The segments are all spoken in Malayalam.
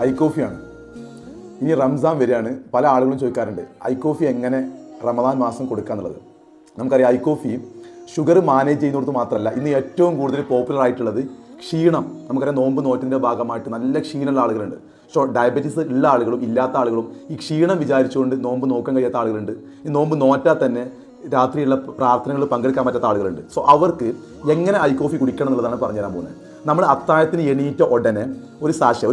ഐ കോഫിയാണ്. ഇനി റംസാൻ വരികയാണ്. പല ആളുകളും ചോദിക്കാറുണ്ട് ഐ കോഫി എങ്ങനെ റമദാൻ മാസം കൊടുക്കുക എന്നുള്ളത്. നമുക്കറിയാം ഐ കോഫി ഷുഗർ മാനേജ് ചെയ്യുന്നിടത്ത് മാത്രമല്ല, ഇന്ന് ഏറ്റവും കൂടുതൽ പോപ്പുലർ ആയിട്ടുള്ളത് ക്ഷീണം. നമുക്കറിയാം നോമ്പ് നോറ്റിൻ്റെ ഭാഗമായിട്ട് നല്ല ക്ഷീണമുള്ള ആളുകളുണ്ട്. ഡയബറ്റീസ് ഉള്ള ആളുകളും ഇല്ലാത്ത ആളുകളും ഈ ക്ഷീണം വിചാരിച്ചുകൊണ്ട് നോമ്പ് നോക്കാൻ കഴിയാത്ത ആളുകളുണ്ട്. ഈ നോമ്പ് നോറ്റാൽ തന്നെ രാത്രിയുള്ള പ്രാർത്ഥനകൾ പങ്കെടുക്കാൻ പറ്റാത്ത ആളുകളുണ്ട്. സോ അവർക്ക് എങ്ങനെ ഐ കോഫി കുടിക്കണം എന്നുള്ളതാണ് പറഞ്ഞുതരാൻ പോകുന്നത്. നമ്മൾ അത്താഴത്തിന് എണീറ്റ ഉടനെ ഒരു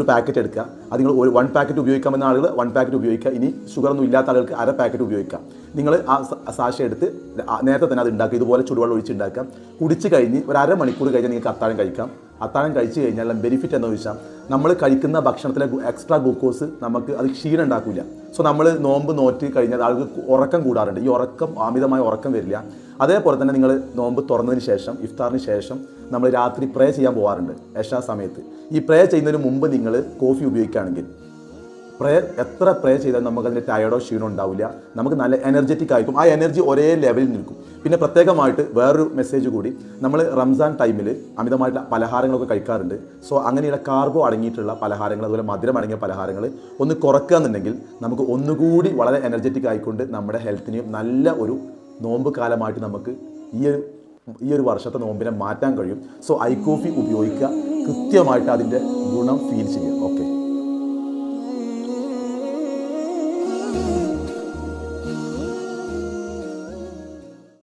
പാക്കറ്റ് എടുക്കുക. അത് നിങ്ങൾ 1 പാക്കറ്റ് ഉപയോഗിക്കാമെന്ന ആളുകൾ 1 പാക്കറ്റ് ഉപയോഗിക്കുക. ഇനി ഷുഗറൊന്നും ഇല്ലാത്ത ആളുകൾക്ക് 1/2 പാക്കറ്റ് ഉപയോഗിക്കാം. നിങ്ങൾ ആ സാഷ എടുത്ത് നേരത്തെ തന്നെ അത് ഉണ്ടാക്കുക. ഇതുപോലെ ചുടുവെള്ളം ഒഴിച്ചുണ്ടാക്കാം. കുടിച്ച് കഴിഞ്ഞ് ഒരു അരമണിക്കൂർ കഴിഞ്ഞാൽ നിങ്ങൾക്ക് അത്താഴം കഴിക്കാം. അത്താഴം കഴിച്ച് കഴിഞ്ഞാൽ ബെനിഫിറ്റ് എന്ന് ചോദിച്ചാൽ നമ്മൾ കഴിക്കുന്ന ഭക്ഷണത്തിലെ എക്സ്ട്രാ ഗ്ലൂക്കോസ് നമുക്ക് അത് ക്ഷീണം ഉണ്ടാക്കില്ല. സോ നമ്മൾ നോമ്പ് നോറ്റ് കഴിഞ്ഞാൽ ആൾക്ക് ഉറക്കം കൂടാറുണ്ട്. ഈ ഉറക്കം അമിതമായ ഉറക്കം വരില്ല. അതേപോലെ തന്നെ നിങ്ങൾ നോമ്പ് തുറന്നതിന് ശേഷം ഇഫ്താറിന് ശേഷം നമ്മൾ രാത്രി പ്രേ ചെയ്യാൻ പോകാറുണ്ട്. എഷാ സമയത്ത് ഈ പ്രേ ചെയ്യുന്നതിന് മുമ്പ് നിങ്ങൾ കോഫി ഉപയോഗിക്കുകയാണെങ്കിൽ എത്ര പ്രേ ചെയ്താൽ നമുക്കതിൻ്റെ ടയർഡോ ക്ഷീണോ ഉണ്ടാവില്ല. നമുക്ക് നല്ല എനർജറ്റിക് ആയിരിക്കും. ആ എനർജി ഒരേ ലെവലിൽ നിൽക്കും. പിന്നെ പ്രത്യേകമായിട്ട് വേറൊരു മെസ്സേജ് കൂടി, നമ്മൾ റംസാൻ ടൈമിൽ അമിതമായിട്ടുള്ള പലഹാരങ്ങളൊക്കെ കഴിക്കാറുണ്ട്. സോ അങ്ങനെയുള്ള കാർബോ അടങ്ങിയിട്ടുള്ള പലഹാരങ്ങൾ, അതുപോലെ മധുരം അടങ്ങിയ പലഹാരങ്ങൾ ഒന്ന് കുറക്കുക എന്നുണ്ടെങ്കിൽ നമുക്ക് ഒന്നുകൂടി വളരെ എനർജറ്റിക് ആയിക്കൊണ്ട് നമ്മുടെ ഹെൽത്തിനെയും നല്ല ഒരു നോമ്പ് കാലമായിട്ട് നമുക്ക് ഈ ഒരു വർഷത്തെ നോമ്പിനെ മാറ്റാൻ കഴിയും. സോ ഐ കോഫി ഉപയോഗിക്കുക, കൃത്യമായിട്ട് അതിൻ്റെ ഗുണം ഫീൽ ചെയ്യുക. ഓക്കെ.